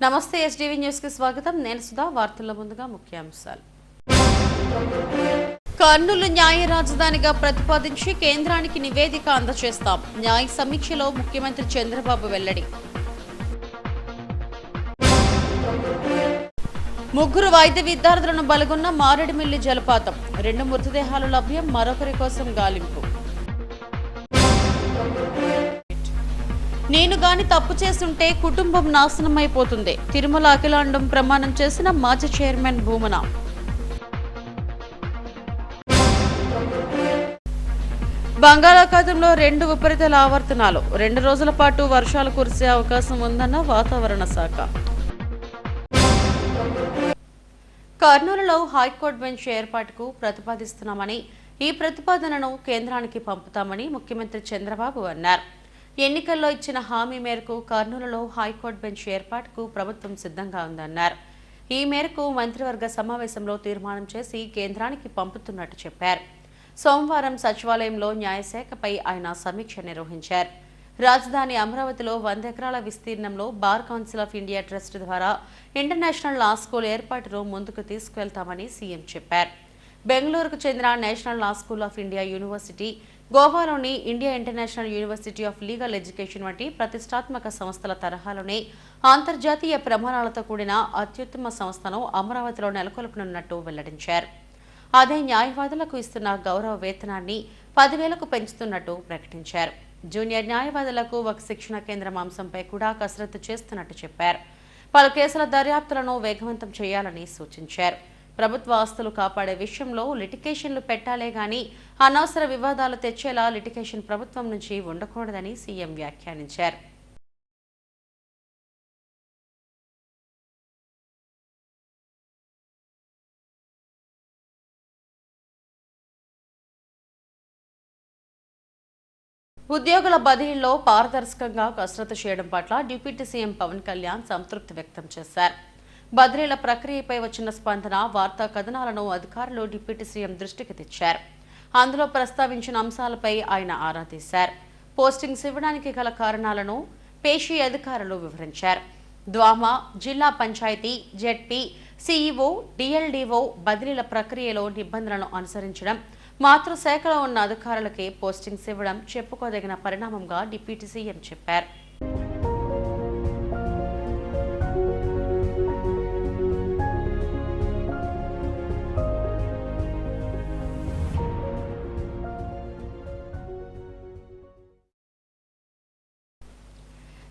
నమస్తే STV news కి స్వాగతం. నేను సుధా. వార్తల్లో ముందుగా ముఖ్యాంశాలు. కర్నూలు న్యాయ రాజధానిగా ప్రతిపాదించి కేంద్రానికి నివేదిక అందజేస్తాం. న్యాయ సమీక్షలో ముఖ్యమంత్రి చంద్రబాబు వెల్లడి. ముగ్గురు వైద్య విద్యార్థులను బలగొన్న మారేడుమిల్లి జలపాతం. 2 మృతదేహాలు లభ్యం, మరొకరి కోసం గాలింపు. నేను గాని తప్పు చేస్తుంటే కుటుంబం నాశనమైపోతుంది. తిరుమల అఖిలాండం ప్రమాణం చేసిన మాజీ చైర్మన్ భూమన. బంగాళాఖాతంలో 2 ఉపరితల ఆవర్తనాలు. 2 రోజుల పాటు వర్షాలు కురిసే అవకాశం ఉందన్న వాతావరణ శాఖ. కర్నూలులో హైకోర్టు బెంచ్ ఏర్పాటుకు ప్రతిపాదిస్తున్నామని, ఈ ప్రతిపాదనను కేంద్రానికి పంపుతామని ముఖ్యమంత్రి చంద్రబాబు అన్నారు. ఎన్నికల్లో ఇచ్చిన హామీ మేరకు కర్నూలులో హైకోర్టు బెంచ్ ఏర్పాటుకు ప్రభుత్వం సిద్ధంగా ఉందన్నారు. ఈ మేరకు మంత్రివర్గ సమావేశంలో తీర్మానం చేసి కేంద్రానికి పంపుతున్నట్టు చెప్పారు. సోమవారం సచివాలయంలో న్యాయశాఖపై ఆయన సమీక్ష నిర్వహించారు. రాజధాని అమరావతిలో 100 ఎకరాల విస్తీర్ణంలో Bar Council of India trust ద్వారా ఇంటర్నేషనల్ లా స్కూల్ ఏర్పాటును ముందుకు తీసుకువెళ్తామని సీఎం చెప్పారు. బెంగళూరుకు చెందిన national law school of India university, గోవాలోని India international university of legal education వంటి ప్రతిష్టాత్మక సంస్థల తరహాలోనే అంతర్జాతీయ ప్రమాణాలతో కూడిన అత్యుత్తమ సంస్థను అమరావతిలో నెలకొల్పనున్నట్టు వెల్లడించారు. అదే న్యాయవాదులకు ఇస్తున్న గౌరవ వేతనాన్ని 10,000కు పెంచుతున్నట్టు ప్రకటించారు. జూనియర్ న్యాయవాదులకు ఒక శిక్షణ కేంద్రం అంశంపై కూడా కసరత్తు చేస్తున్నట్టు చెప్పారు. పలు కేసుల దర్యాప్తులను వేగవంతం చేయాలని సూచించారు. ప్రభుత్వ ఆస్తులు కాపాడే విషయంలో లిటిగేషన్లు పెట్టాలే గాని అనవసర వివాదాలు తెచ్చేలా లిటిగేషన్ ప్రభుత్వం నుంచి ఉండకూడదని సీఎం వ్యాఖ్యానించారు. ఉద్యోగుల బదిలీలో పారదర్శకంగా కసరత్తు చేయడం పట్ల డిప్యూటీ సీఎం పవన్ కళ్యాణ్ సంతృప్తి వ్యక్తం చేశారు. బదిలీల ప్రక్రియపై వచ్చిన స్పందన, వార్తా కథనాలను అధికారులు డిప్యూటీ సీఎం దృష్టికి తెచ్చారు. అందులో ప్రస్తావించిన అంశాలపై ఆయన ఆరా తీశారు. పోస్టింగ్స్ ఇవ్వడానికి గల కారణాలను పేషీ అధికారులు వివరించారు. ద్వామా, జిల్లా పంచాయతీ, జెడ్పీ, సీఈఓ, డిఎల్డీఓ బదిలీల ప్రక్రియలో నిబంధనలను అనుసరించడం, మాతృశాఖలో ఉన్న అధికారులకే పోస్టింగ్స్ ఇవ్వడం చెప్పుకోదగిన పరిణామంగా డిప్యూటీ సీఎం చెప్పారు.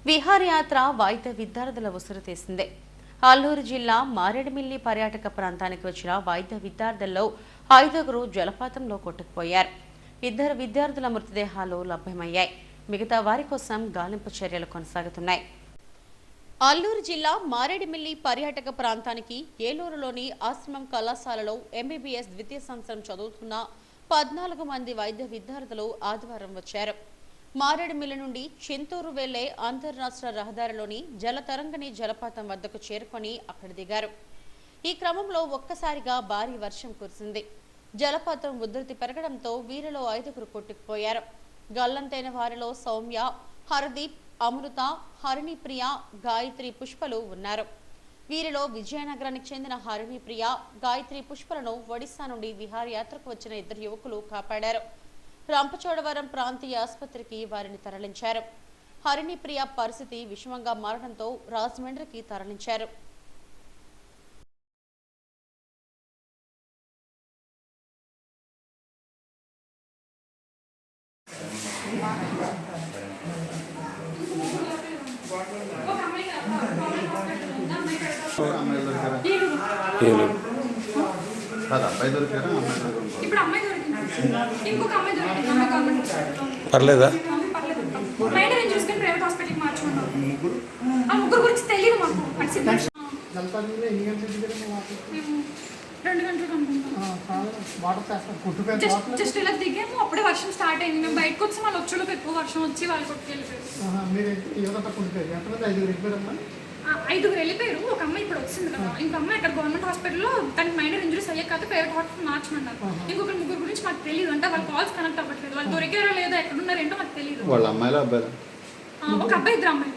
విహారయాత్ర వైద్య విద్యార్థుల ఉసురు తీసింది. అల్లూరు జిల్లా మారేడుమిల్లి పర్యాటక ప్రాంతానికి వచ్చిన వైద్య విద్యార్థుల్లో 5గురు జలపాతంలో కొట్టుకుపోయారు. 2 విద్యార్థుల మృతదేహాలు లభ్యమయ్యాయి. మిగతా వారి కోసం గాలింపు చర్యలు కొనసాగుతున్నాయి. అల్లూరు జిల్లా మారేడుమిల్లి పర్యాటక ప్రాంతానికి ఏలూరులోని ఆశ్రమం కళాశాలలో ఎంబీబీఎస్ ద్వితీయ సంవత్సరం చదువుతున్న 14 మంది వైద్య విద్యార్థులు ఆదివారం వచ్చారు. మారేడుమిల్లి నుండి చింతూరు వెళ్లే అంతర్రాష్ట్ర రహదారిలోని జలతరంగిణి జలపాతం వద్దకు చేరుకొని అక్కడ దిగారు. ఈ క్రమంలో ఒక్కసారిగా భారీ వర్షం కురిసింది. జలపాతం ఉధృతి పెరగడంతో వీరిలో 5గురు కొట్టుకుపోయారు. గల్లంతైన వారిలో సౌమ్య, హరదీప్, అమృత, హరిణిప్రియ, గాయత్రి పుష్పలు ఉన్నారు. వీరిలో విజయనగరానికి చెందిన హరిణిప్రియ, గాయత్రి పుష్పలను ఒడిశా నుండి విహారయాత్రకు వచ్చిన 2 యువకులు కాపాడారు. రంపచోడవరం ప్రాంతీయ ఆసుపత్రికి వారిని తరలించారు. హరిణిప్రియ పరిస్థితి విషమంగా మారడంతో రాజమండ్రికి తరలించారు. పర్లేదా? ప్రైవేట్ హాస్పిటల్కి మార్చుకున్నాం. ఆ ముగ్గురు గురించి తెలియదు మాకు. మేము 2 గంటలకు అనుకుంటాం. జస్ట్ ఇలా దిగాము, అప్పుడే వర్షం స్టార్ట్ అయింది. మేము బయటకు వచ్చి వాళ్ళు వచ్చేలోపు ఎక్కువ వర్షం వచ్చి వాళ్ళు కొట్టుకెళ్ళిపోయారు. 5గురు వెళ్ళిపోయారు. ఒక అమ్మాయి ఇప్పుడు వచ్చింది కదా, ఇంకొక అమ్మాయి అక్కడ గవర్నమెంట్ హాస్పిటల్లో తనకి మైనర్ ఇంజరీస్ అయ్యాక కాదు ప్రైవేట్ హాస్పిటల్ మార్చమన్నారు. ఇంకొక ముగ్గురు గురించి మాకు తెలియదు. అంటే వాళ్ళ కాల్స్ కనెక్ట్ అవ్వట్లేదు. వాళ్ళు దొరికారో లేదో, ఎక్కడున్నారో ఏంటో మాకు తెలియదు. వాళ్ళ అమ్మాయిలో అబ్బాయి, ఒక అబ్బాయి, 2 అమ్మాయిలు.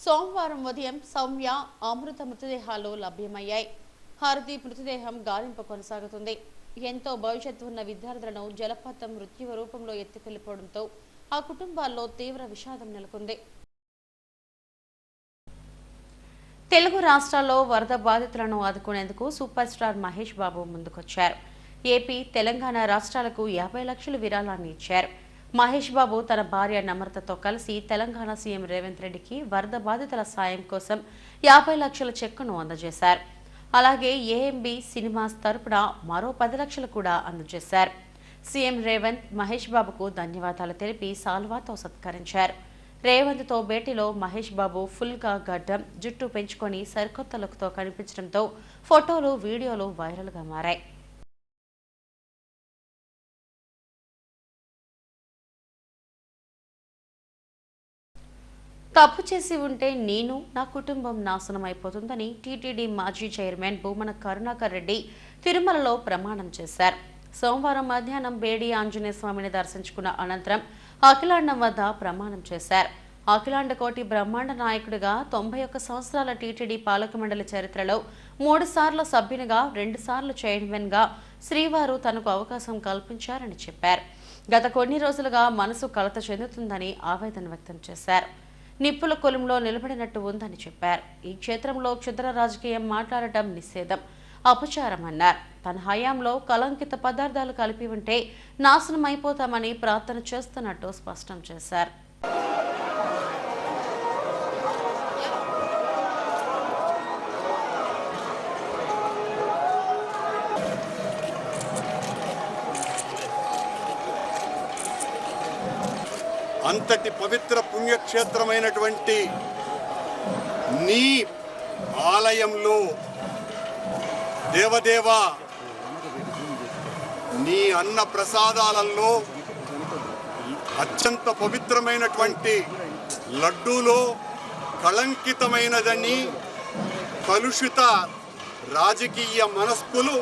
సోమవారం ఉదయం సౌమ్య అమృత మృతదేహాలు లభ్యమయ్యాయి. హారతి మృతదేహం గాలింపు కొనసాగుతుంది. ఎంతో భవిష్యత్తు ఉన్న విద్యార్థులను జలపాతం మృత్యు రూపంలో ఎత్తుకెళ్లిపోవడంతో ఆ కుటుంబాల్లో తీవ్ర విషాదం నెలకొంది. తెలుగు రాష్ట్రాల్లో వరద బాధితులను ఆదుకునేందుకు సూపర్ స్టార్ మహేష్ బాబు ముందుకొచ్చారు. ఏపీ, తెలంగాణ రాష్ట్రాలకు 50 లక్షల విరాళాన్ని ఇచ్చారు. మహేష్ బాబు తన భార్య నమ్రతతో కలిసి తెలంగాణ సీఎం రేవంత్ రెడ్డికి వరద బాధితుల సాయం కోసం 50 లక్షల చెక్కును అందజేశారు. అలాగే ఏఎంబీ సినిమాస్ తరపున మరో 10 లక్షలు కూడా అందజేశారు. సీఎం రేవంత్ మహేష్ బాబుకు ధన్యవాదాలు తెలిపి సాల్వాతో సత్కరించారు. రేవంత్తో భేటీలో మహేష్ బాబు ఫుల్గా గడ్డం, జుట్టు పెంచుకొని సరికొత్త లుక్తో కనిపించడంతో ఫోటోలు, వీడియోలు వైరల్గా మారాయి. తప్పు చేసి ఉంటే నేను, నా కుటుంబం నాశనం అయిపోతుందని టీటీడీ మాజీ చైర్మన్ భూమన కరుణాకర్ రెడ్డి తిరుమలలో ప్రమాణం చేశారు. సోమవారం మధ్యాహ్నం బేడి ఆంజనేయ స్వామిని దర్శించుకున్న అనంతరం అఖిలాండం వద్ద ప్రమాణం చేశారు. అఖిలాండ కోటి బ్రహ్మాండ నాయకుడిగా 91 సంవత్సరాల టీటీడీ పాలక మండలి చరిత్రలో 3 సార్లు సభ్యునిగా, 2 సార్లు చైర్మన్గా శ్రీవారు తనకు అవకాశం కల్పించారని చెప్పారు. గత కొన్ని రోజులుగా మనసు కలత చెందుతుందని ఆవేదన వ్యక్తం చేశారు. నిప్పుల కొలుంలో నిలబడినట్టు ఉందని చెప్పారు. ఈ క్షేత్రంలో క్షుద్ర రాజకీయం మాట్లాడటం నిషేధం, అపచారం అన్నారు. తన హయాంలో కలంకిత పదార్థాలు కలిపి ఉంటే నాశనం అయిపోతామని ప్రార్థన చేస్తున్నట్టు స్పష్టం చేశారు. అంతటి పవిత్ర పుణ్యక్షేత్రమైనటువంటి నీ ఆలయంలో దేవదేవ, నీ అన్న ప్రసాదాలలో అత్యంత పవిత్రమైనటువంటి లడ్డూలో కళంకితమైనదని కలుషిత రాజకీయ మనస్కులు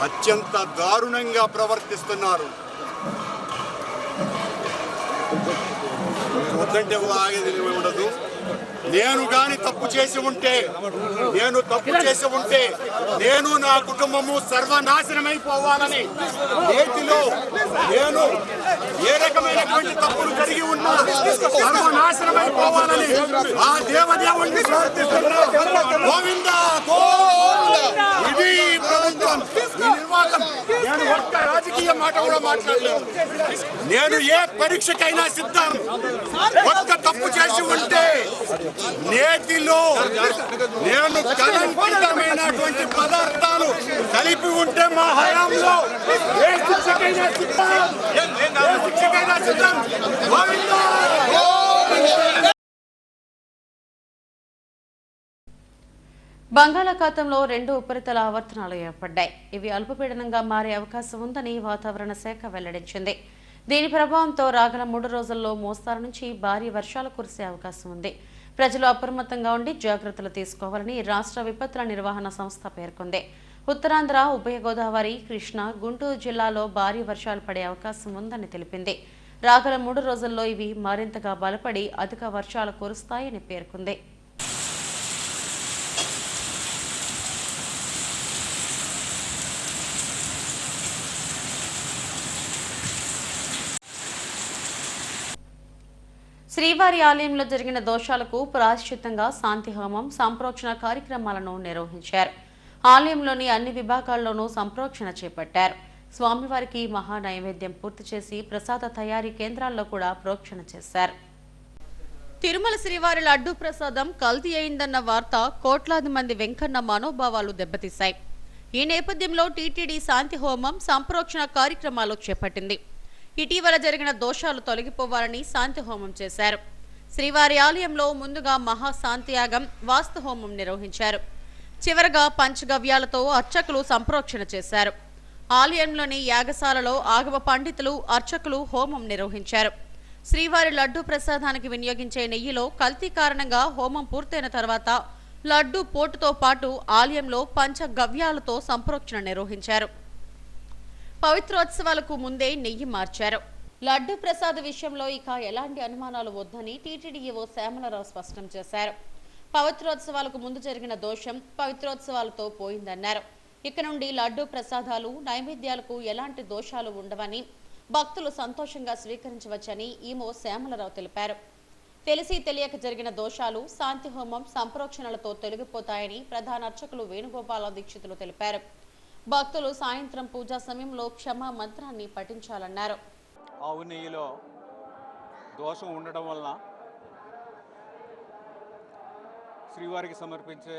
అత్యంత దారుణంగా ప్రవర్తిస్తున్నారు. వద్దంటే ఆగేది ఉండదు. నేను గాని తప్పు చేసి ఉంటే, నేను నా కుటుంబము సర్వనాశనమైపోవాలని నేటిలో నేను ఏ రకమైనటువంటి తప్పులు జరిగి ఉన్నా సర్వనాశనమైపోవాలని ఆ దేవదేవుణ్ణి ప్రార్థిస్తున్నా. గోవిందా గోవిందా. ఇది ప్రభుత్వం, ఈ నిర్వాహకం. నేను ఒక్క రాజకీయ మాట కూడా మాట్లాడలేదు. నేను ఏ పరీక్షకైనా సిద్ధం. ఒక్క తప్పు చేసి ఉంటే నేతిలో నేను కలంకితమైనటువంటి పదార్థాలు కలిపి ఉంటే మా హయాంలో ఏ శిక్షకైనా సిద్ధం. బంగాళాఖాతంలో 2 ఉపరితల ఆవర్తనాలు ఏర్పడ్డాయి. ఇవి అల్పపీడనంగా మారే అవకాశం ఉందని వాతావరణ శాఖ వెల్లడించింది. దీని ప్రభావంతో రాగల 3 రోజుల్లో మోస్తారు నుంచి భారీ వర్షాలు కురిసే అవకాశం ఉంది. ప్రజలు అప్రమత్తంగా ఉండి జాగ్రత్తలు తీసుకోవాలని రాష్ట్ర విపత్తుల నిర్వహణ సంస్థ పేర్కొంది. ఉత్తరాంధ్ర, ఉభయ గోదావరి, కృష్ణా, గుంటూరు జిల్లాలో భారీ వర్షాలు పడే అవకాశం ఉందని తెలిపింది. రాగల 3 రోజుల్లో ఇవి మరింతగా బలపడి అధిక వర్షాలు కురుస్తాయని పేర్కొంది. శ్రీవారి ఆలయంలో జరిగిన దోషాలకు ప్రాయశ్చిత్తంగా శాంతి హోమం, సంప్రోక్షణ కార్యక్రమాలను నిర్వహించారు. ఆలయంలోని అన్ని విభాగాల్లోనూ సంప్రోక్షణ చేపట్టారు. స్వామివారికి మహా నైవేద్యం పూర్తి చేసి ప్రసాద తయారీ కేంద్రాల్లో కూడా ప్రోక్షణ చేశారు. తిరుమల శ్రీవారి లడ్డూ ప్రసాదం కల్తీ అయిందన్న వార్త కోట్లాది మంది వెంకన్న మనోభావాలు దెబ్బతీశాయి. ఈ నేపథ్యంలో టీటీడీ శాంతి హోమం, సంప్రోక్షణ కార్యక్రమాలు చేపట్టింది. ఇటీవల జరిగిన దోషాలు తొలగిపోవాలని శాంతి హోమం చేశారు. శ్రీవారి ఆలయంలో ముందుగా మహాశాంతియాగం, వాస్తు హోమం నిర్వహించారు. చివరగా పంచగవ్యాలతో అర్చకులు సంప్రోక్షణ చేశారు. ఆలయంలోని యాగశాలలో ఆగమ పండితులు, అర్చకులు హోమం నిర్వహించారు. శ్రీవారి లడ్డూ ప్రసాదానికి వినియోగించే నెయ్యిలో కల్తీ కారణంగా హోమం పూర్తయిన తర్వాత లడ్డూ పోటుతో పాటు ఆలయంలో పంచగవ్యాలతో సంప్రోక్షణ నిర్వహించారు. పవిత్రోత్సవాలకు ముందే నెయ్యి మార్చారు. లడ్డు ప్రసాద్ విషయంలో ఇక ఎలాంటి అనుమానాలు వద్దని టీటీడీఈఓ శ్యామలరావు స్పష్టం చేశారు. పవిత్రోత్సవాలకు ముందు జరిగిన దోషం పవిత్రోత్సవాలతో పోయిందన్నారు. ఇక నుండి లడ్డు ప్రసాదాలు నైవేద్యాలకు ఎలాంటి దోషాలు ఉండవని భక్తులు సంతోషంగా స్వీకరించవచ్చని ఈమో శ్యామలరావు తెలిపారు. తెలిసి తెలియక జరిగిన దోషాలు శాంతి హోమం సంప్రోక్షణలతో తొలగిపోతాయని ప్రధాన అర్చకులు వేణుగోపాల దీక్షితులు తెలిపారు. భక్తులు సాయంత్రం పూజా సమయంలో క్షమా మంత్రాన్ని పఠించాలన్నారు. ఆవు నెయ్యిలో దోషం ఉండడం వలన శ్రీవారికి సమర్పించే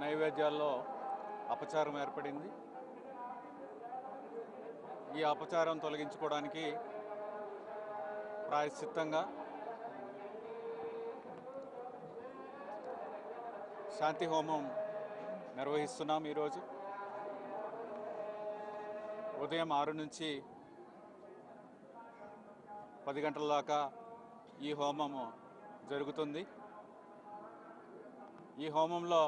నైవేద్యాల్లో అపచారం ఏర్పడింది. ఈ అపచారం తొలగించుకోవడానికి ప్రాయశ్చిత్తంగా శాంతి హోమం నిర్వహిస్తున్నాం. ఈరోజు ఉదయం 6 నుంచి 10 గంటల దాకా ఈ హోమము జరుగుతుంది. ఈ హోమంలో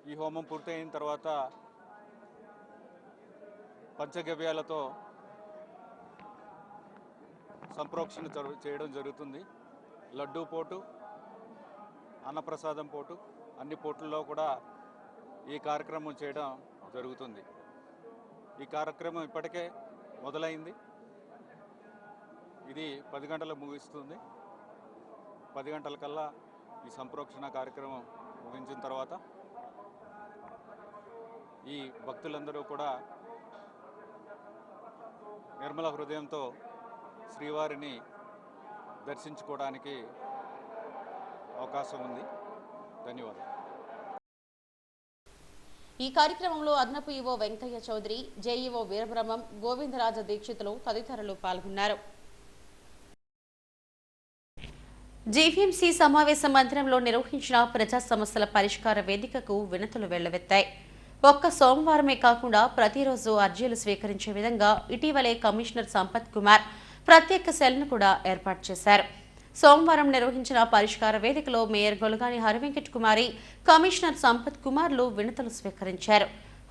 ఈ హోమం పూర్తయిన తర్వాత పంచగవ్యాలతో సంప్రోక్షణ చేయడం జరుగుతుంది. లడ్డూ పోటు, అన్నప్రసాదం పోటు, అన్ని పోట్లలో కూడా ఈ కార్యక్రమం చేయడం జరుగుతుంది. ఈ కార్యక్రమం ఇప్పటికే మొదలైంది. ఇది 10 గంటలకు ముగిస్తుంది. 10 గంటలకల్లా ఈ సంప్రోక్షణ కార్యక్రమం ముగించిన తర్వాత ఈ భక్తులందరూ కూడా నిర్మల హృదయంతో శ్రీవారిని దర్శించుకోవడానికి అవకాశం ఉంది. ధన్యవాదాలు. ఈ కార్యక్రమంలో అదనపు ఈవో వెంకయ్య చౌదరి, జేఈఓ వీరబ్రహ్మం, గోవిందరాజ దీక్షితులు తదితరులు పాల్గొన్నారు. జీవీఎంసీ సమావేశ మందిరంలో నిర్వహించిన ప్రజా సమస్యల పరిష్కార వేదికకు వినతులు వెళ్లవెత్తాయి. ఒక్క సోమవారమే కాకుండా ప్రతిరోజు అర్జీలు స్వీకరించే విధంగా ఇటీవలే కమిషనర్ సంపత్ కుమార్ ప్రత్యేక సెల్ను కూడా ఏర్పాటు చేశారు. సోమవారం నిర్వహించిన పరిష్కార వేదికలో మేయర్ గొలగాని హరివెంకట కుమారి, కమిషనర్ సంపత్ కుమార్లు వినతులు స్వీకరించారు.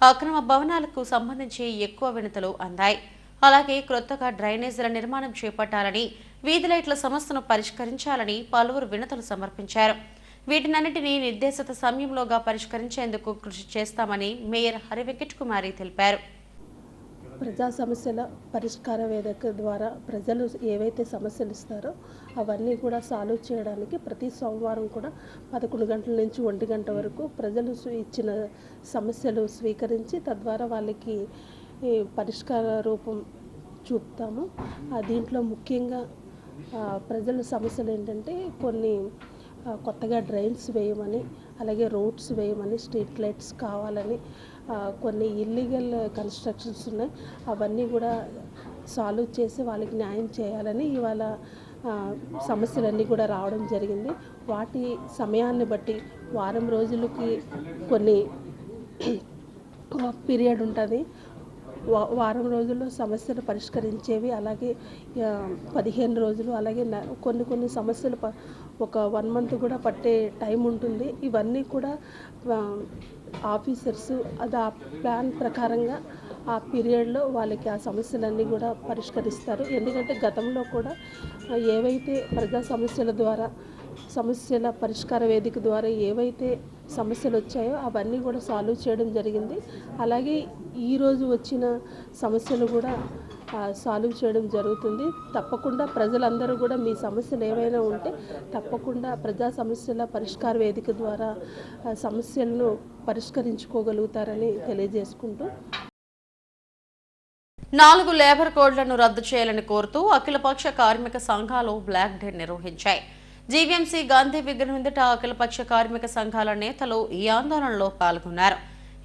అక్రమ భవనాలకు సంబంధించి ఎక్కువ వినతులు అందాయి. అలాగే కొత్తగా డ్రైనేజీల నిర్మాణం చేపట్టాలని, వీధి లైట్ల సమస్యను పరిష్కరించాలని పలువురు వినతులు సమర్పించారు. వీటినన్నింటినీ నిర్దేశిత సమయంలోగా పరిష్కరించేందుకు కృషి చేస్తామని మేయర్ హరివెంకట కుమారి తెలిపారు. ప్రజా సమస్యల పరిష్కార వేదిక ద్వారా ప్రజలు ఏవైతే సమస్యలు ఇస్తారో అవన్నీ కూడా సాల్వ్ చేయడానికి ప్రతి సోమవారం కూడా 11 గంటల నుంచి 1 గంట వరకు ప్రజలు ఇచ్చిన సమస్యలు స్వీకరించి తద్వారా వాళ్ళకి పరిష్కార రూపం చూపుతాము. దీంట్లో ముఖ్యంగా ప్రజల సమస్యలు ఏంటంటే కొన్ని కొత్తగా డ్రైన్స్ వేయమని, అలాగే రోడ్స్ వేయమని, స్ట్రీట్ లైట్స్ కావాలని, కొన్ని ఇల్లీగల్ కన్స్ట్రక్షన్స్ ఉన్నాయి అవన్నీ కూడా సాల్వ్ చేసి వాళ్ళకి న్యాయం చేయాలని ఇవాళ సమస్యలన్నీ కూడా రావడం జరిగింది. వాటి సమయాన్ని బట్టి వారం రోజులకి కొన్ని పీరియడ్ ఉంటుంది. వారం రోజుల్లో సమస్యలు పరిష్కరించేవి, అలాగే 15 రోజులు, అలాగే కొన్ని సమస్యలు ఒక 1 మంత్ కూడా పట్టే టైం ఉంటుంది. ఇవన్నీ కూడా ఆఫీసర్స్ అది ఆ ప్లాన్ ప్రకారంగా ఆ పీరియడ్లో వాళ్ళకి ఆ సమస్యలన్నీ కూడా పరిష్కరిస్తారు. ఎందుకంటే గతంలో కూడా ఏవైతే ప్రజా సమస్యల పరిష్కార వేదిక ద్వారా ఏవైతే సమస్యలు వచ్చాయో అవన్నీ కూడా సాల్వ్ చేయడం జరిగింది. అలాగే ఈరోజు వచ్చిన సమస్యలు కూడా సాల్వ్ చేయడం జరుగుతుంది. తప్పకుండా ప్రజలందరూ కూడా మీ సమస్యలు ఏవైనా ఉంటే తప్పకుండా ప్రజా సమస్యల పరిష్కార వేదిక ద్వారా సమస్యలను పరిష్కరించుకోగలుగుతారని తెలియజేసుకుంటూ 4 లేబర్ కోడ్లను రద్దు చేయాలని కోరుతూ అఖిలపక్ష కార్మిక సంఘాలు బ్లాక్ డే నిర్వహించాయి. జీవీఎంసీ గాంధీ విగ్రహం ఎదుట అఖిలపక్ష కార్మిక సంఘాల నేతలు ఈ ఆందోళనలో పాల్గొన్నారు.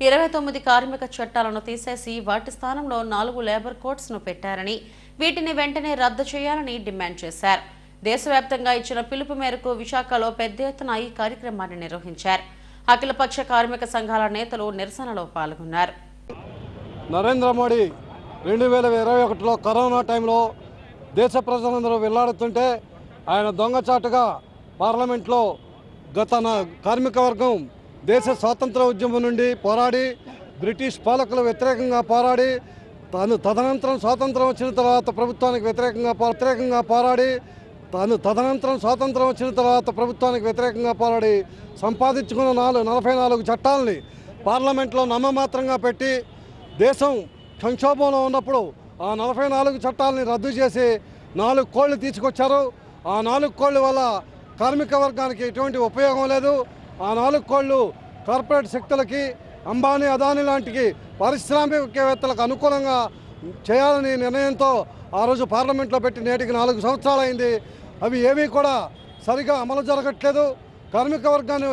29 కార్మిక చట్టాలను తీసేసి వాటి స్థానంలో 4 లేబర్ కోడ్స్ ను పెట్టారని, వీటిని వెంటనే రద్దు చేయాలని డిమాండ్ చేశారు. దేశవ్యాప్తంగా ఇచ్చిన పిలుపు మేరకు విశాఖలో పెద్ద ఎత్తున ఈ కార్యక్రమాన్ని నిర్వహించారు. అఖిలపక్ష కార్మిక సంఘాల నేతలు నిరసనలో పాల్గొన్నారు. నరేంద్ర మోడీ 2021లో కరోనా టైంలో దేశ ప్రజలందరూ వెళ్లాడుతుంటే ఆయన దొంగచాటుగా పార్లమెంట్లో కార్మిక వర్గం దేశ స్వాతంత్ర ఉద్యమం నుండి పోరాడి బ్రిటిష్ పాలకుల వ్యతిరేకంగా పోరాడి తదనంతరం స్వాతంత్రం వచ్చిన తర్వాత ప్రభుత్వానికి వ్యతిరేకంగా పోరాడి సంపాదించుకున్న 44 చట్టాలని పార్లమెంట్లో నామమాత్రంగా పెట్టి దేశం సంక్షోభంలో ఉన్నప్పుడు ఆ 44 చట్టాలని రద్దు చేసి 4 కోళ్లు తీసుకొచ్చారు. ఆ 4 కోళ్ల వల్ల కార్మిక వర్గానికి ఎటువంటి ఉపయోగం లేదు. ఆ 4 కోళ్లు కార్పొరేట్ శక్తులకి, అంబానీ, అదానీ లాంటి పారిశ్రామికవేత్తలకు అనుకూలంగా చేయాలని నిర్ణయంతో ఆ రోజు పార్లమెంట్లో పెట్టి నేటికి 4 సంవత్సరాలైంది. అవి ఏమీ కూడా సరిగా అమలు జరగట్లేదు. కార్మిక వర్గాన్ని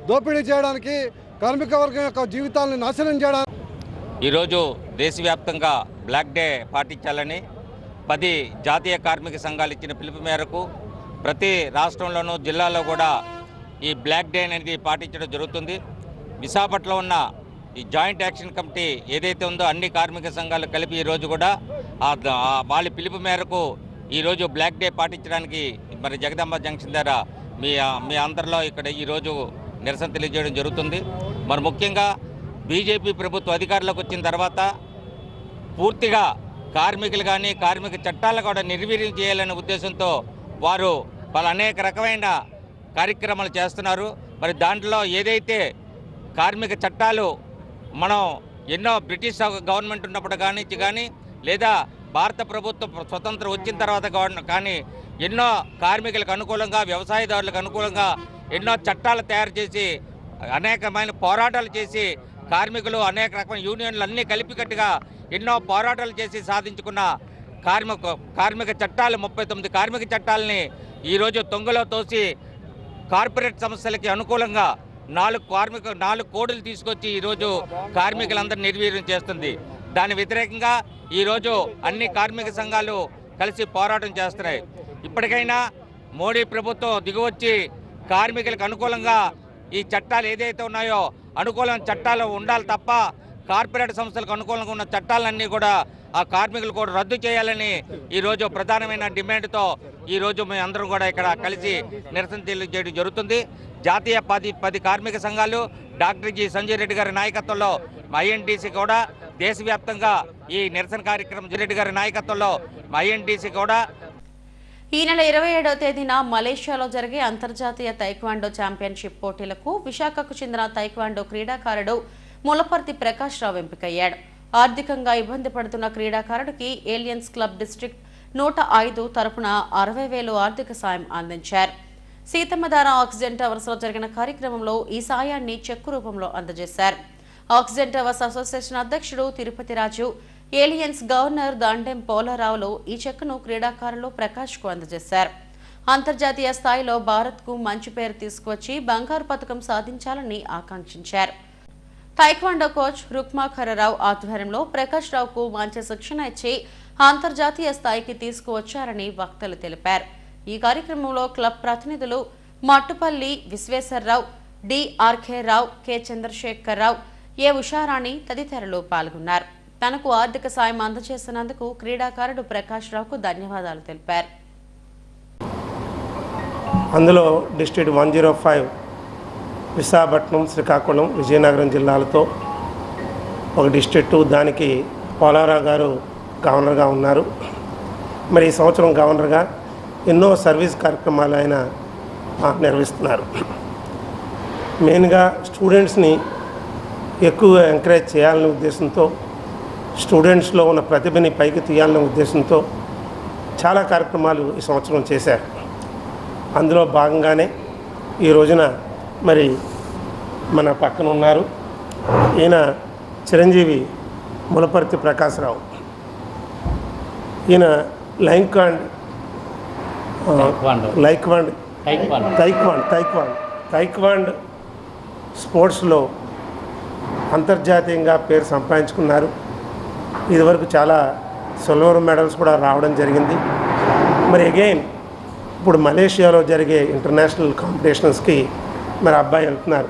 దోపిడీ చేయడానికి, కార్మిక వర్గం యొక్క జీవితాలను నాశనం చేయడానికి ఈరోజు దేశవ్యాప్తంగా బ్లాక్ డే పాటించాలని 10 జాతీయ కార్మిక సంఘాలు ఇచ్చిన పిలుపు మేరకు ప్రతి రాష్ట్రంలోనూ జిల్లాలో కూడా ఈ బ్లాక్ డే అనేది పాటించడం జరుగుతుంది. విశాఖపట్నంలో ఉన్న ఈ జాయింట్ యాక్షన్ కమిటీ ఏదైతే ఉందో అన్ని కార్మిక సంఘాలు కలిపి ఈరోజు కూడా వాళ్ళ పిలుపు మేరకు ఈరోజు బ్లాక్ డే పాటించడానికి మరి జగదాంబ జంక్షన్ దగ్గర మీ అందరిలో ఇక్కడ ఈరోజు నిరసన తెలియజేయడం జరుగుతుంది. మరి ముఖ్యంగా బీజేపీ ప్రభుత్వం అధికారంలోకి వచ్చిన తర్వాత పూర్తిగా కార్మికులు కానీ కార్మిక చట్టాలను కూడా నిర్వీర్యం చేయాలనే ఉద్దేశంతో వారు అనేక రకమైన కార్యక్రమాలు చేస్తున్నారు. మరి దాంట్లో ఏదైతే కార్మిక చట్టాలు మనం ఎన్నో బ్రిటిష్ గవర్నమెంట్ ఉన్నప్పుడు కానీ లేదా భారత ప్రభుత్వం స్వతంత్రం వచ్చిన తర్వాత కానీ ఎన్నో కార్మికులకు అనుకూలంగా, వ్యవసాయదారులకు అనుకూలంగా ఎన్నో చట్టాలు తయారు చేసి అనేకమైన పోరాటాలు చేసి కార్మికులు అనేక రకమైన యూనియన్లు అన్నీ కలిపికట్టుగా ఎన్నో పోరాటాలు చేసి సాధించుకున్న కార్మిక చట్టాలు 39 కార్మిక చట్టాలని ఈరోజు తొంగలో తోసి కార్పొరేట్ సంస్థలకి అనుకూలంగా 4 కోడులు తీసుకొచ్చి ఈరోజు కార్మికులందరూ నిర్వీర్యం చేస్తుంది. దాని వ్యతిరేకంగా ఈరోజు అన్ని కార్మిక సంఘాలు కలిసి పోరాటం చేస్తున్నాయి. ఇప్పటికైనా మోడీ ప్రభుత్వం దిగువచ్చి కార్మికులకు అనుకూలంగా ఈ చట్టాలు ఏదైతే ఉన్నాయో అనుకూలమైన చట్టాలు ఉండాలి తప్ప కార్పొరేట్ సంస్థలకు అనుకూలంగా ఉన్న చట్టాలన్నీ కూడా ఆ కార్మికులు కూడా రద్దు చేయాలని ఈరోజు ప్రధానమైన డిమాండ్తో ఈరోజు మేము అందరం కూడా ఇక్కడ కలిసి నిరసన తెలియజేయడం జరుగుతుంది. జాతీయ 10 కార్మిక సంఘాలు డాక్టర్ జి సంజయ్ రెడ్డి గారి నాయకత్వంలో ఐఎన్టీసీ కూడా దేశవ్యాప్తంగా ఈ నిరసన కార్యక్రమం రెడ్డి గారి నాయకత్వంలో ఐఎన్టీసీ కూడా ఈ నెల 27వ తేదీన మలేషియాలో జరిగే అంతర్జాతీయ తైక్వాండో ఛాంపియన్షిప్ పోటీలకు విశాఖకు చెందిన తైక్వాండో క్రీడాకారుడు ములపర్తి ప్రకాష్ రావు ఎంపికయ్యాడు. ఆర్థికంగా ఇబ్బంది పడుతున్న క్రీడాకారుడికి ఏలియన్స్ క్లబ్ డిస్ట్రిక్ట్ 105 తరపున 60,000 ఆర్థిక సాయం అందించారు. సీతమ్మధార ఆక్సిజన్ టవర్స్ లో జరిగిన కార్యక్రమంలో ఈ సాయాన్ని చెక్కు రూపంలో అందజేశారు. ఆక్సిజన్ టవర్స్ అసోసియేషన్ అధ్యక్షుడు తిరుపతి రాజు, ఏలియన్స్ గవర్నర్ దండెం పోలారావులు ఈ చెక్కును క్రీడాకారులు ప్రకాష్ కు అందజేశారు. అంతర్జాతీయ స్థాయిలో భారత్ కు మంచి పేరు తీసుకువచ్చి బంగారు పతకం సాధించాలని ఆకాంక్షించారు. తైక్వాండో కోచ్ రుక్మా ఖరరావు ఆధ్వర్యంలో ప్రకాష్ రావుకు మంచి శిక్షణ ఇచ్చి అంతర్జాతీయ స్థాయికి తీసుకువచ్చారని వక్తలు తెలిపారు. ఈ కార్యక్రమంలో క్లబ్ ప్రతినిధులు మట్టుపల్లి విశ్వేశ్వరరావు, డిఆర్కే రావు, కె చంద్రశేఖర్ రావు, ఏ ఉషారాణి తదితరులు పాల్గొన్నారు. తనకు ఆర్థిక సాయం అందజేసినందుకు క్రీడాకారుడు ప్రకాష్ రావుకు ధన్యవాదాలు తెలిపారు. అందులో డిస్ట్రిక్ట్ 105 విశాఖపట్నం, శ్రీకాకుళం, విజయనగరం జిల్లాలతో ఒక డిస్ట్రిక్టు, దానికి పోలారావు గారు గవర్నర్గా ఉన్నారు. మరి ఈ సంవత్సరం గవర్నర్గా ఎన్నో సర్వీస్ కార్యక్రమాలు ఆయన నిర్వహిస్తున్నారు. మెయిన్గా స్టూడెంట్స్ని ఎక్కువ ఎంకరేజ్ చేయాలనే ఉద్దేశంతో, స్టూడెంట్స్లో ఉన్న ప్రతిభని పైకి తీయాలనే ఉద్దేశంతో చాలా కార్యక్రమాలు ఈ సంవత్సరం చేశారు. అందులో భాగంగానే ఈ రోజున మరి మన పక్కన ఉన్నారు ఈయన చిరంజీవి ములపర్తి ప్రకాశ్రావు. ఈయన తైక్వాండ్ స్పోర్ట్స్లో అంతర్జాతీయంగా పేరు సంపాదించుకున్నారు. ఇదివరకు చాలా సిల్వర్ మెడల్స్ కూడా రావడం జరిగింది. మరి అగైన్ ఇప్పుడు మలేషియాలో జరిగే ఇంటర్నేషనల్ కాంపిటీషన్స్కి మరి అబ్బాయి వెళ్తున్నారు.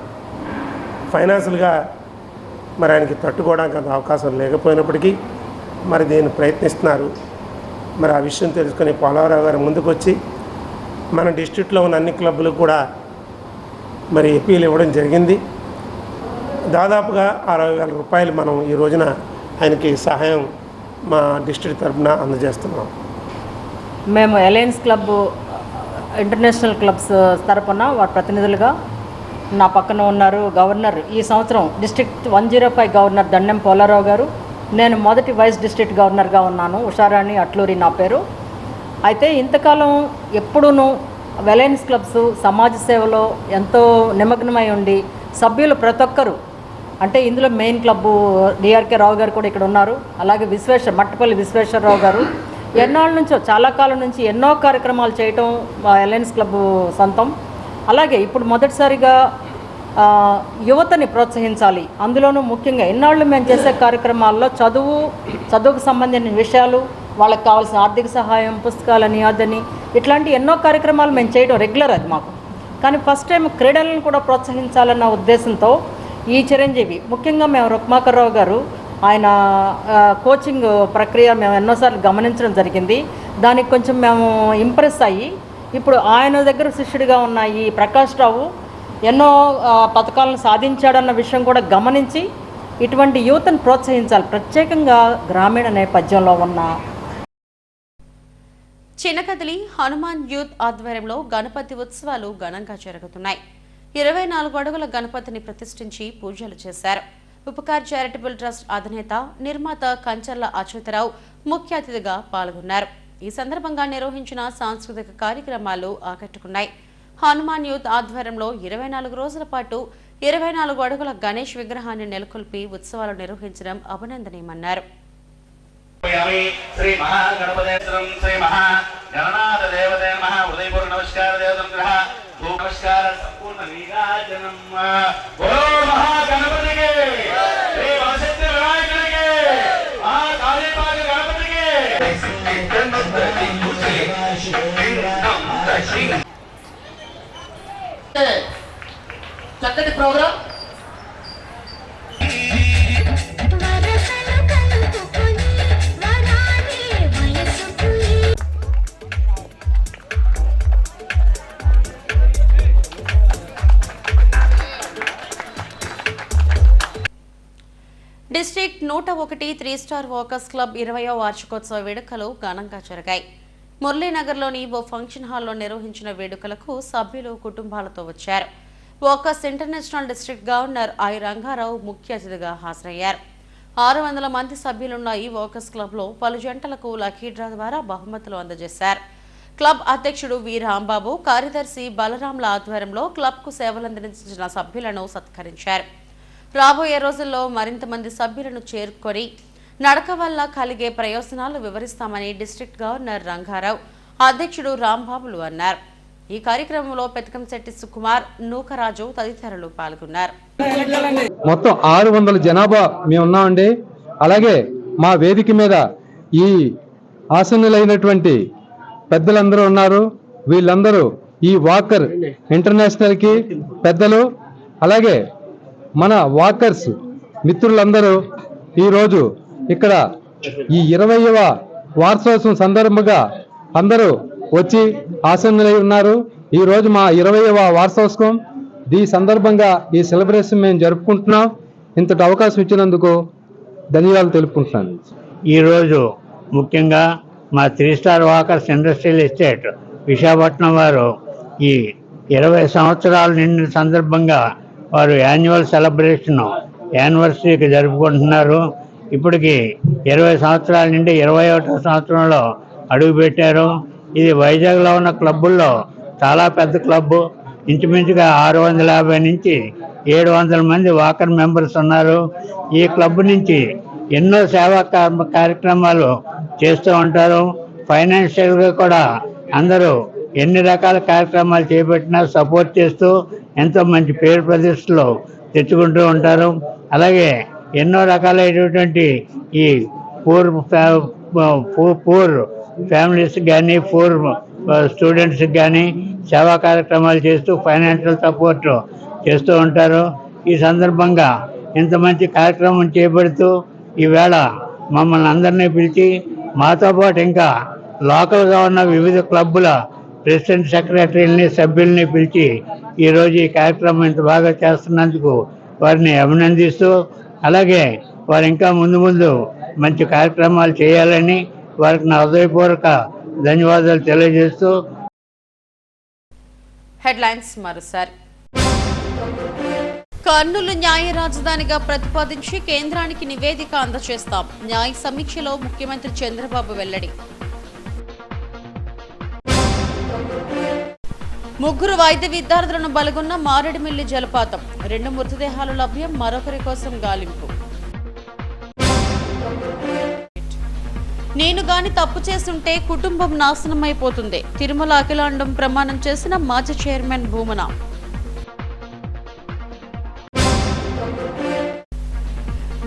ఫైనాన్షియల్గా మరి ఆయనకి తట్టుకోవడానికి అంత అవకాశం లేకపోయినప్పటికీ మరి దీన్ని ప్రయత్నిస్తున్నారు. మరి ఆ విషయం తెలుసుకొని పోలారావు గారు ముందుకు వచ్చి మన డిస్ట్రిక్ట్లో ఉన్న అన్ని క్లబ్బులకు కూడా మరి అప్పీల్ ఇవ్వడం జరిగింది. దాదాపుగా 60,000 రూపాయలు మనం ఈ రోజున ఆయనకి సహాయం మా డిస్ట్రిక్ట్ తరఫున అందజేస్తున్నాం. మేము అలయన్స్ క్లబ్ ఇంటర్నేషనల్ క్లబ్స్ తరపున వారి ప్రతినిధులుగా నా పక్కన ఉన్నారు గవర్నర్, ఈ సంవత్సరం డిస్ట్రిక్ట్ 105 గవర్నర్ దండెం పోలారావు గారు. నేను మొదటి వైస్ డిస్ట్రిక్ట్ గవర్నర్గా ఉన్నాను. ఉషారాణి అట్లూరి నా పేరు. అయితే ఇంతకాలం ఎప్పుడూనూ అలయన్స్ క్లబ్స్ సమాజ సేవలో ఎంతో నిమగ్నమై ఉండి సభ్యులు ప్రతి ఒక్కరు, అంటే ఇందులో మెయిన్ క్లబ్బు డిఆర్కే రావు గారు కూడా ఇక్కడ ఉన్నారు, అలాగే మట్టపల్లి విశ్వేశ్వరరావు గారు ఎన్నాళ్ళ నుంచో చాలా కాలం నుంచి ఎన్నో కార్యక్రమాలు చేయటం అలయన్స్ క్లబ్ సొంతం. అలాగే ఇప్పుడు మొదటిసారిగా యువతని ప్రోత్సహించాలి, అందులోనూ ముఖ్యంగా ఎన్నాళ్ళు మేము చేసే కార్యక్రమాల్లో చదువుకు సంబంధించిన విషయాలు, వాళ్ళకి కావాల్సిన ఆర్థిక సహాయం, పుస్తకాలని అదని ఇట్లాంటి ఎన్నో కార్యక్రమాలు మేము చేయడం రెగ్యులర్ అది మాకు. కానీ ఫస్ట్ టైం క్రీడలను కూడా ప్రోత్సహించాలన్న ఉద్దేశంతో ఈ చిరంజీవి, ముఖ్యంగా మేము రుక్మాకర్రావు గారు ఆయన కోచింగ్ ప్రక్రియ మేము ఎన్నోసార్లు గమనించడం జరిగింది. దానికి కొంచెం మేము ఇంప్రెస్ అయ్యి ఇప్పుడు ఆయన దగ్గర శిష్యుడిగా ఉన్న ఈ ప్రకాష్ రావు ఎన్నో పథకాలను సాధించాడన్న విషయం కూడా గమనించి ఇటువంటి యువతను ప్రోత్సహించాలి, ప్రత్యేకంగా గ్రామీణ నేపథ్యంలో ఉన్న. చినకదిలి హనుమాన్ యూత్ ఆధ్వర్యంలో గణపతి ఉత్సవాలు ఘనంగా జరుగుతున్నాయి. 24 అడుగుల గణపతిని ప్రతిష్ఠించి పూజలు చేశారు. ఉపకార్ చారిటబుల్ ట్రస్ట్ అధినేత నిర్మాత కంచర్ల అచ్యుతరావు ముఖ్య అతిథిగా పాల్గొన్నారు. ఈ సందర్భంగా నిర్వహించిన సాంస్కృతిక కార్యక్రమాలు ఆకట్టుకున్నాయి. హనుమాన్ యూత్ ఆధ్వర్యంలో 24 రోజుల పాటు 24 అడుగుల గణేష్ విగ్రహాన్ని నెలకొల్పి ఉత్సవాలు నిర్వహించడం అభినందనీయమన్నారు. శ్రీ మహాగణపతేశ్వరం శ్రీ మహాగణనాథ దేవతే నమః. ఉదయపూర్వ నమస్కార దేవతం గ్రహ నమస్కార సంపూర్ణ నీరాజనం. ఓ మహాగణపతికి, శ్రీ వరసిద్ధి వినాయకుడికి, ఆ కాళీపాక గణపతికి. చక్కటి programme. District 101 3 star walkers club 20వ వార్షికోత్సవ వేడుకలు ఘనంగా జరిగాయి. మురళీనగర్లోని ఓ ఫంక్షన్ హాల్లో నిర్వహించిన వేడుకలకు సభ్యులు కుటుంబాలతో వచ్చారు. Walkers international district governor I Rangarao ముఖ్య అతిథిగా హాజరయ్యారు. 600 మంది సభ్యులున్న ఈ వాకర్స్ క్లబ్లో పలు జంటలకు లక్కీ డ్రా ద్వారా బహుమతులు అందజేశారు. క్లబ్ అధ్యక్షుడు వి రాంబాబు, కార్యదర్శి బలరాంల ఆధ్వర్యంలో క్లబ్కు సేవలందించిన సభ్యులను సత్కరించారు. రాబోయే రోజుల్లో మరింత మంది సభ్యులను చేరుకొని నడక వల్ల కలిగే ప్రయోజనాలు వివరిస్తామని డిస్ట్రిక్ట్ గవర్నర్ రంగారావు, అధ్యక్షుడు రాంబాబులు అన్నారు. ఈ కార్యక్రమంలో పెతకంశెట్టి సుకుమార్, నూకరాజు తదితరులు పాల్గొన్నారు. మొత్తం 600 జనాభా మేము ఉన్నామండి. అలాగే మా వేదిక మీద ఈ ఆసనులైనటువంటి పెద్దలందరూ ఉన్నారు. వీళ్ళందరూ ఈ వాకర్ ఇంటర్నేషనల్కి పెద్దలు. అలాగే మన వాకర్స్ మిత్రులందరూ ఈరోజు ఇక్కడ ఈ 20వ వార్షికోత్సవం సందర్భంగా అందరూ వచ్చి ఆసన్నులై ఉన్నారు. ఈరోజు మా 20వ వార్షికోత్సవం. ఈ సందర్భంగా ఈ సెలబ్రేషన్ మేము జరుపుకుంటున్నాం. ఇంతటి అవకాశం ఇచ్చినందుకు ధన్యవాదాలు తెలుపుకుంటున్నాను. ఈరోజు ముఖ్యంగా మా 3 star walkers industrial estate Visakhapatnam వారు ఈ 20 సంవత్సరాలు నిండిన సందర్భంగా వారు యానివర్సరీకి జరుపుకుంటున్నారు. ఇప్పటికి 20 సంవత్సరాల నుండి 21వ సంవత్సరంలో అడుగుపెట్టారు. ఇది వైజాగ్లో ఉన్న క్లబ్బుల్లో చాలా పెద్ద క్లబ్బు. ఇంచుమించుగా 650 నుంచి 700 మంది వాకర్ మెంబర్స్ ఉన్నారు. ఈ క్లబ్ నుంచి ఎన్నో సేవా కార్యక్రమాలు చేస్తూ ఉంటారు. ఫైనాన్షియల్గా కూడా అందరూ ఎన్ని రకాల కార్యక్రమాలు చేపట్టినా సపోర్ట్ చేస్తూ ఎంతో మంచి పేరు ప్రతిష్టలు తెచ్చుకుంటూ ఉంటారు. అలాగే ఎన్నో రకాలైనటువంటి ఈ పూర్ ఫ్యామిలీస్కి కానీ పూర్ స్టూడెంట్స్కి కానీ సేవా కార్యక్రమాలు చేస్తూ ఫైనాన్షియల్ సపోర్ట్ చేస్తూ ఉంటారు. ఈ సందర్భంగా ఇంత మంచి కార్యక్రమం చేపడుతూ ఈవేళ మమ్మల్ని అందరినీ పిలిచి మాతో పాటు ఇంకా లోకల్గా ఉన్న వివిధ క్లబ్బుల ప్రెసిడెంట్, సెక్రటరీలని, సభ్యుల్ని పిలిచి ఈరోజు ఈ కార్యక్రమం ఇంత బాగా చేస్తున్నందుకు వారిని అభినందిస్తూ, అలాగే వారు ఇంకా ముందు ముందు మంచి కార్యక్రమాలు చేయాలని వారికి నా హృదయపూర్వక ధన్యవాదాలు తెలియజేస్తూ. హెడ్లైన్స్ మరోసారి. కర్నూలు న్యాయ రాజధానిగా ప్రతిపాదించి కేంద్రానికి నివేదిక అందజేస్తాం. న్యాయ సమీక్షలో ముఖ్యమంత్రి చంద్రబాబు వెల్లడి. 3 వైద్య విద్యార్థులను బలగొన్న మారేడుమిల్లి జలపాతం. 2 మృతదేహాలు లభ్యం, మరొకరి కోసం గాలింపు. నేను గాని తప్పు చేస్తుంటే కుటుంబం నాశనమైపోతుంది. తిరుమల అఖిలాండం ప్రమాణం చేసిన మాజీ చైర్మన్ భూమన.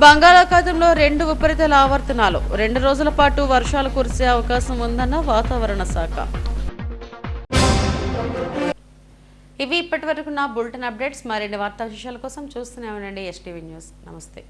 బంగాళాఖాతంలో 2 ఉపరితల ఆవర్తనాలు. 2 రోజుల పాటు వర్షాలు కురిసే అవకాశం ఉందన్న వాతావరణ శాఖ. ఇవి ఇప్పటివరకు నా బులెటిన్ అప్డేట్స్. మరిన్ని వార్తా విశేషాల కోసం చూస్తూనే ఉండండి ఎస్టీవీ న్యూస్. నమస్తే.